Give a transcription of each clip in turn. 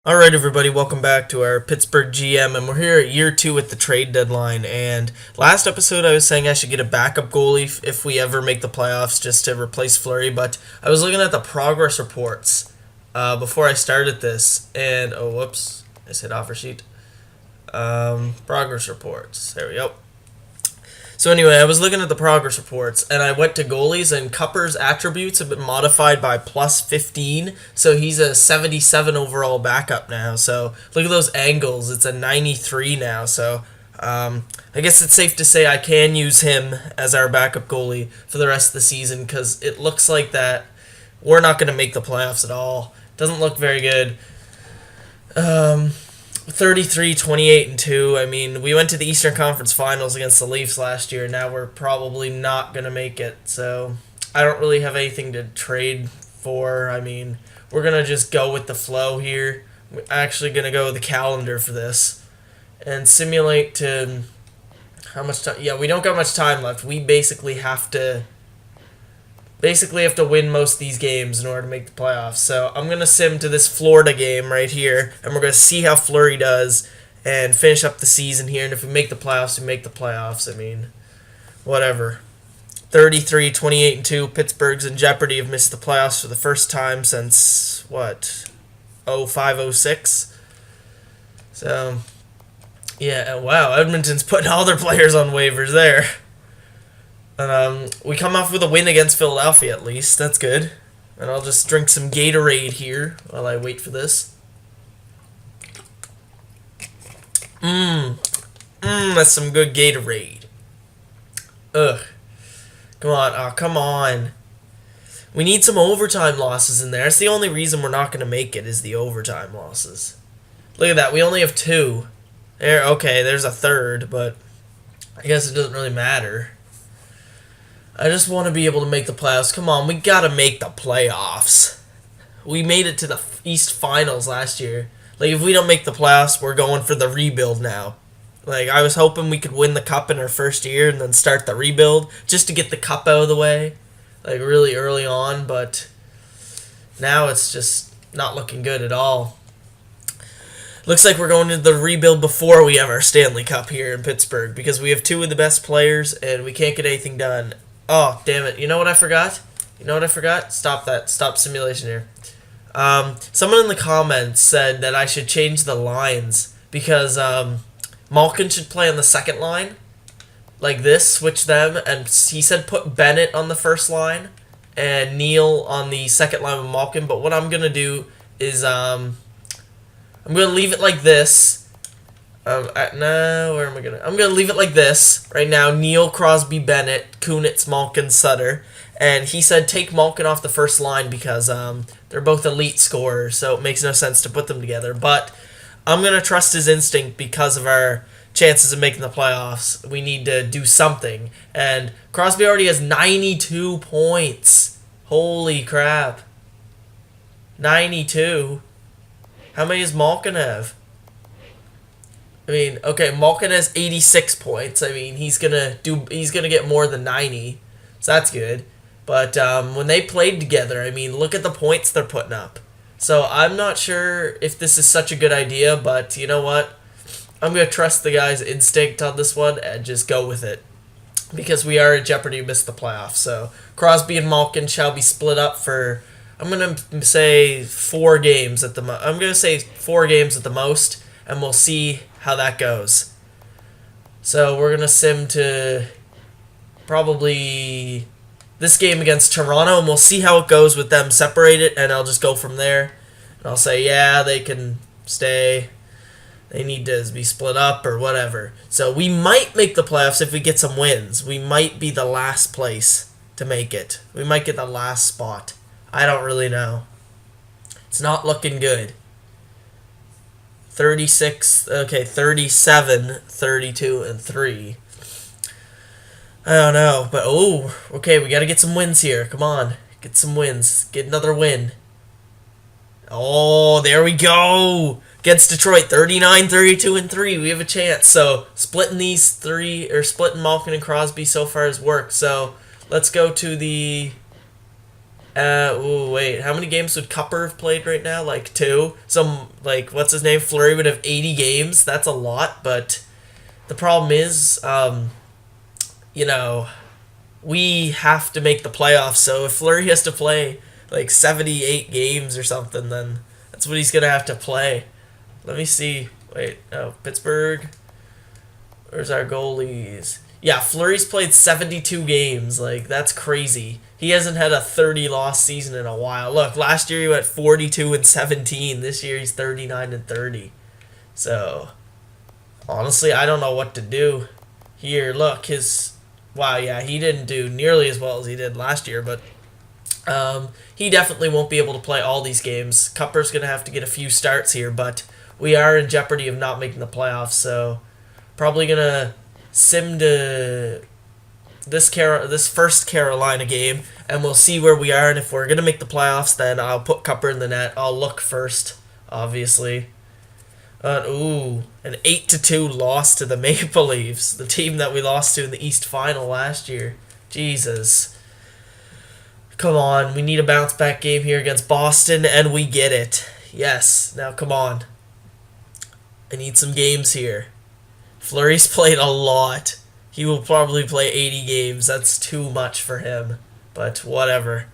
Alright, everybody, welcome back to our Pittsburgh GM, and we're here at year 2 at the trade deadline. And last episode, I was saying I should get a backup goalie if we ever make the playoffs just to replace Fleury, but I was looking at the progress reports before I started this, and oh, whoops, I said offer sheet. Progress reports, there we go. So anyway, I was looking at the progress reports, and I went to goalies, and Cupper's attributes have been modified by plus 15, so he's a 77 overall backup now. So look at those angles, it's a 93 now. So I guess it's safe to say I can use him as our backup goalie for the rest of the season, because it looks like that we're not going to make the playoffs at all. Doesn't look very good. 33, 28, and 2. I mean, we went to the Eastern Conference Finals against the Leafs last year. Now we're probably not going to make it. So I don't really have anything to trade for. I mean, we're going to just go with the flow here. We're actually going to go with the calendar for this and simulate to how much time. Yeah, we don't got much time left. We basically have to win most of these games in order to make the playoffs. So I'm going to sim to this Florida game right here, and we're going to see how Fleury does and finish up the season here. And if we make the playoffs, we make the playoffs. I mean, whatever. 33, 28, and 2. Pittsburgh's in jeopardy of missed the playoffs for the first time since, what, 05, 06? So, yeah, wow, Edmonton's putting all their players on waivers there. And we come off with a win against Philadelphia, at least. That's good. And I'll just drink some Gatorade here while I wait for this. That's some good Gatorade. Ugh. Come on. Oh, come on. We need some overtime losses in there. That's the only reason we're not going to make it is the overtime losses. Look at that. We only have 2. There. Okay, there's a third, but I guess it doesn't really matter. I just want to be able to make the playoffs. Come on, we gotta make the playoffs. We made it to the East Finals last year. Like, if we don't make the playoffs, we're going for the rebuild now. Like, I was hoping we could win the cup in our first year and then start the rebuild just to get the cup out of the way, like, really early on, but now it's just not looking good at all. Looks like we're going to the rebuild before we have our Stanley Cup here in Pittsburgh because we have 2 of the best players and we can't get anything done. Oh, damn it. You know what I forgot? Stop that. Stop simulation here. Someone in the comments said that I should change the lines because Malkin should play on the second line. Like this, switch them. And he said put Bennett on the first line and Neal on the second line with Malkin. But what I'm going to do is I'm going to leave it like this. I'm gonna leave it like this right now. Neal, Crosby, Bennett, Kunitz, Malkin, Sutter, and he said take Malkin off the first line because they're both elite scorers, so it makes no sense to put them together. But I'm gonna trust his instinct because of our chances of making the playoffs. We need to do something, and Crosby already has 92 points. Holy crap! 92. How many does Malkin have? I mean, okay, Malkin has 86 points. I mean, he's gonna get more than 90, so that's good. But when they played together, I mean, look at the points they're putting up. So I'm not sure if this is such a good idea, but you know what? I'm gonna trust the guy's instinct on this one and just go with it because we are in jeopardy to miss the playoffs. So Crosby and Malkin shall be split up for. I'm gonna say 4 games at the. I'm gonna say 4 games at the most, and we'll see how that goes. So we're going to sim to probably this game against Toronto, and we'll see how it goes with them separated, and I'll just go from there. And I'll say, yeah, they can stay. They need to be split up or whatever. So we might make the playoffs if we get some wins. We might be the last place to make it. We might get the last spot. I don't really know. It's not looking good. 37, 32, and 3. I don't know, but okay, we gotta get some wins here. Come on, get some wins. Get another win. Oh, there we go. Against Detroit, 39, 32, and 3. We have a chance. So splitting these 3, or splitting Malkin and Crosby so far has worked. So let's go to the Ooh, wait. How many games would Cupper have played right now? Like two. Some like what's his name? Fleury would have 80 games. That's a lot, but the problem is, you know, we have to make the playoffs. So if Fleury has to play like 78 games or something, then that's what he's gonna have to play. Let me see. Wait, oh, Pittsburgh. Where's our goalies? Yeah, Fleury's played 72 games. Like, that's crazy. He hasn't had a 30-loss season in a while. Look, last year he went 42-17. This year he's 39-30. So, honestly, I don't know what to do. Here, look, his... Wow, yeah, he didn't do nearly as well as he did last year, but he definitely won't be able to play all these games. Cupper's going to have to get a few starts here, but we are in jeopardy of not making the playoffs, so probably going to sim to this first Carolina game, and we'll see where we are, and if we're going to make the playoffs, then I'll put Cupper in the net. I'll look first, obviously. Ooh, an 8-2 loss to the Maple Leafs, the team that we lost to in the East Final last year. Jesus. Come on, we need a bounce-back game here against Boston, and we get it. Yes, now come on. I need some games here. Fleury's played a lot. He will probably play 80 games. That's too much for him, but whatever.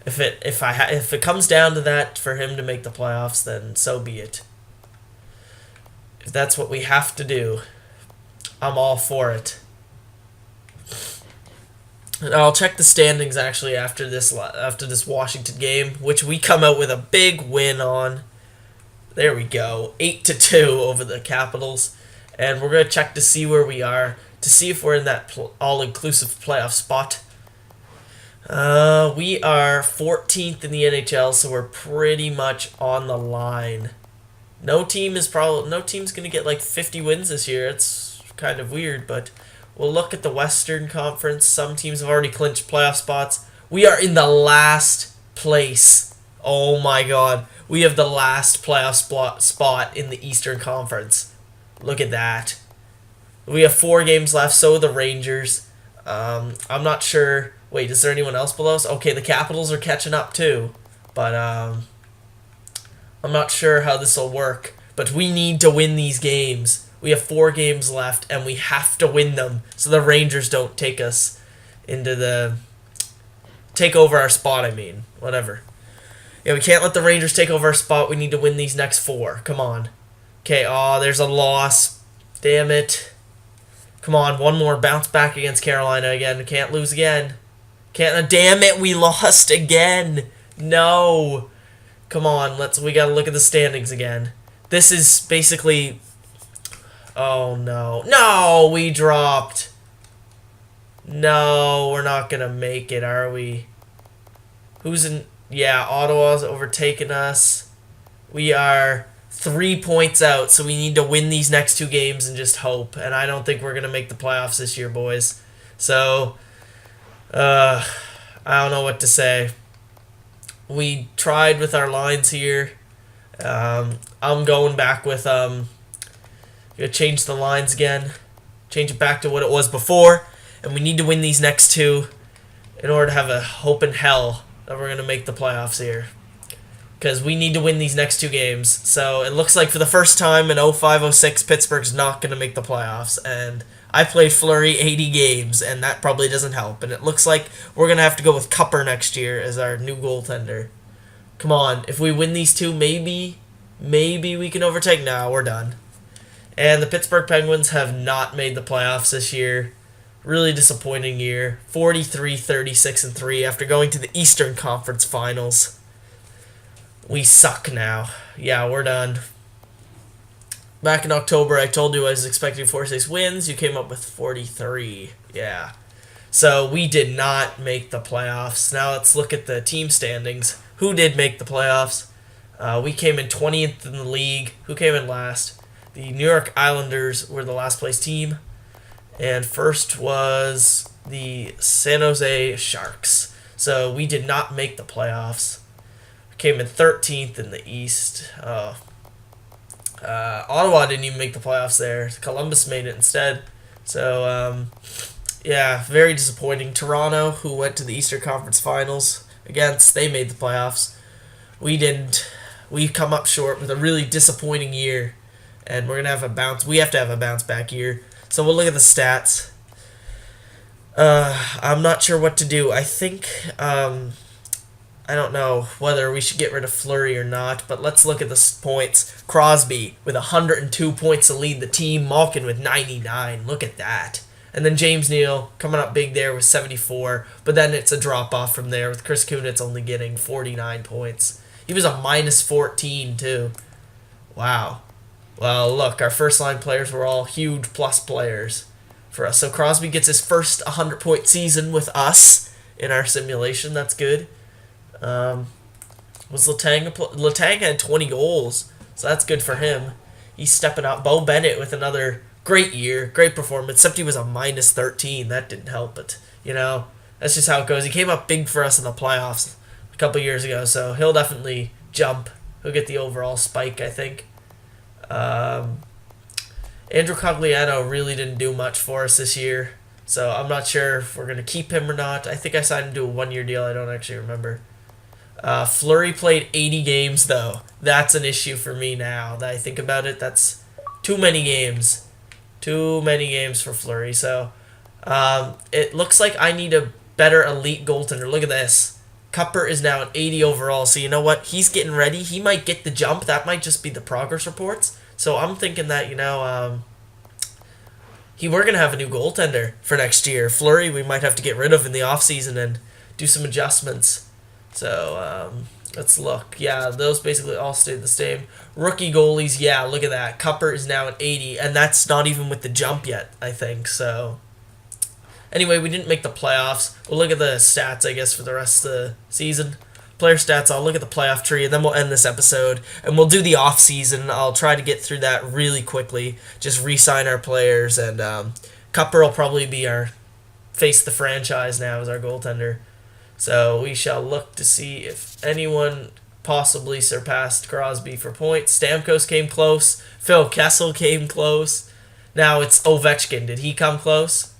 If it comes down to that for him to make the playoffs, then so be it. If that's what we have to do, I'm all for it. And I'll check the standings actually after this Washington game, which we come out with a big win on. There we go, 8-2 over the Capitals, and we're gonna check to see where we are, to see if we're in that all-inclusive playoff spot. We are 14th in the NHL, so we're pretty much on the line. No team's gonna get like 50 wins this year. It's kind of weird, but we'll look at the Western Conference. Some teams have already clinched playoff spots. We are in the last place. Oh my God, we have the last playoff spot in the Eastern Conference. Look at that. We have 4 games left. So the Rangers. I'm not sure. Wait, is there anyone else below us? Okay, the Capitals are catching up too, but I'm not sure how this will work, but we need to win these games. We have 4 games left, and we have to win them so the Rangers don't take over our spot, I mean. Whatever. Yeah, we can't let the Rangers take over our spot. We need to win these next 4. Come on. Okay, there's a loss. Damn it. Come on, one more. Bounce back against Carolina again. Can't lose again. Damn it, we lost again. No. Come on, we gotta look at the standings again. This is basically... Oh, no. No, we dropped. No, we're not gonna make it, are we? Who's in... Yeah, Ottawa's overtaken us. We are 3 points out, so we need to win these next 2 games and just hope. And I don't think we're gonna make the playoffs this year, boys. So, I don't know what to say. We tried with our lines here. I'm going back with gonna change the lines again, change it back to what it was before, and we need to win these next 2 in order to have a hope in hell that we're gonna make the playoffs here, because we need to win these next 2 games. So it looks like for the first time in 05-06, Pittsburgh's not gonna make the playoffs, and I played Fleury 80 games, and that probably doesn't help. And it looks like we're going to have to go with Cupper next year as our new goaltender. Come on, if we win these 2, maybe we can overtake. Now we're done. And the Pittsburgh Penguins have not made the playoffs this year. Really disappointing year. 43-36-3 after going to the Eastern Conference Finals. We suck now. Yeah, we're done. Back in October, I told you I was expecting 46 wins. You came up with 43. Yeah. So we did not make the playoffs. Now let's look at the team standings. Who did make the playoffs? We came in 20th in the league. Who came in last? The New York Islanders were the last place team. And first was the San Jose Sharks. So we did not make the playoffs. We came in 13th in the East. Ottawa didn't even make the playoffs there. Columbus made it instead. So, yeah, very disappointing. Toronto, who went to the Eastern Conference Finals against. They made the playoffs. We didn't. We come up short with a really disappointing year, and we're gonna have a bounce. We have to have a bounce back year. So we'll look at the stats. I'm not sure what to do. I think I don't know whether we should get rid of Fleury or not, but let's look at the points. Crosby with 102 points to lead the team. Malkin with 99. Look at that. And then James Neal coming up big there with 74, but then it's a drop-off from there with Chris Kunitz only getting 49 points. He was a minus 14, too. Wow. Well, look, our first-line players were all huge plus players for us. So Crosby gets his first 100-point season with us in our simulation. That's good. Was Letang had 20 goals, so that's good for him. He's stepping up. Bo Bennett with another great year, great performance, except he was a minus 13. That didn't help, but, that's just how it goes. He came up big for us in the playoffs a couple years ago, so he'll definitely jump. He'll get the overall spike, I think. Andrew Cogliano really didn't do much for us this year, so I'm not sure if we're going to keep him or not. I think I signed him to a one-year deal. I don't actually remember. Fleury played 80 games, though. That's an issue for me now that I think about it. That's too many games. Too many games for Fleury. So it looks like I need a better elite goaltender. Look at this. Cupper is now at 80 overall. So you know what? He's getting ready. He might get the jump. That might just be the progress reports. So I'm thinking that, we're going to have a new goaltender for next year. Fleury we might have to get rid of in the offseason and do some adjustments. So, let's look. Yeah, those basically all stayed the same. Rookie goalies, yeah, look at that. Cupper is now at 80, and that's not even with the jump yet, I think. So, anyway, we didn't make the playoffs. We'll look at the stats, I guess, for the rest of the season. Player stats, I'll look at the playoff tree, and then we'll end this episode. And we'll do the off-season. I'll try to get through that really quickly. Just re-sign our players, and Cupper will probably be our face the franchise now as our goaltender. So we shall look to see if anyone possibly surpassed Crosby for points. Stamkos came close. Phil Kessel came close. Now it's Ovechkin. Did he come close?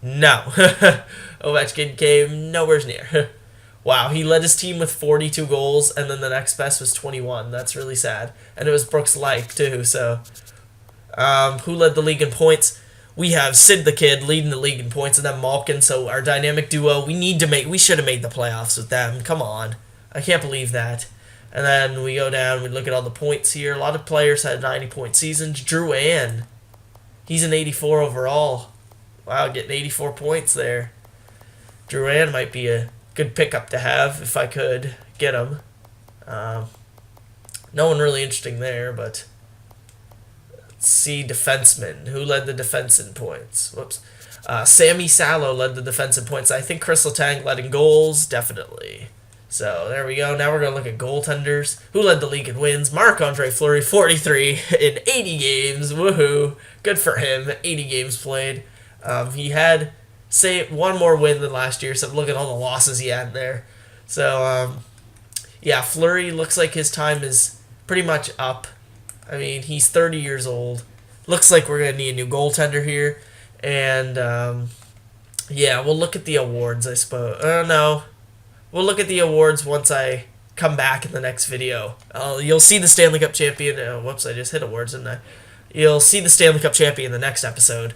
No. Ovechkin came nowhere near. Wow, he led his team with 42 goals, and then the next best was 21. That's really sad. And it was Brooks Laich, too. So, who led the league in points? We have Sid the Kid leading the league in points, and then Malkin. So our dynamic duo, we should have made the playoffs with them. Come on, I can't believe that. And then we go down, we look at all the points here. A lot of players had 90-point seasons. Drew Ann, he's an 84 overall. Wow, getting 84 points there. Drew Ann might be a good pickup to have if I could get him. No one really interesting there, but. See defenseman. Who led the defense in points? Whoops. Sammy Salo led the defense in points. I think Chris Letang led in goals. Definitely. So there we go. Now we're going to look at goaltenders. Who led the league in wins? Marc-Andre Fleury, 43 in 80 games. Woohoo. Good for him. 80 games played. He had, one more win than last year, so look at all the losses he had there. So, yeah, Fleury looks like his time is pretty much up. I mean, he's 30 years old. Looks like we're going to need a new goaltender here. And, yeah, we'll look at the awards, I suppose. No. We'll look at the awards once I come back in the next video. You'll see the Stanley Cup champion. Whoops, I just hit awards, didn't I? You'll see the Stanley Cup champion in the next episode.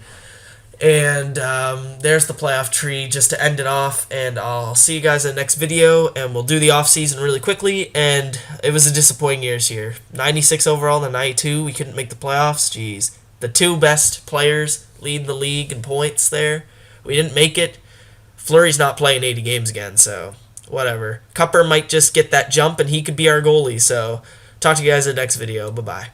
And there's the playoff tree just to end it off. And I'll see you guys in the next video. And we'll do the off-season really quickly. And it was a disappointing year this year. 96 overall, then 92. We couldn't make the playoffs. Jeez. The two best players lead the league in points there. We didn't make it. Fleury's not playing 80 games again, so whatever. Cupper might just get that jump, and he could be our goalie. So talk to you guys in the next video. Bye-bye.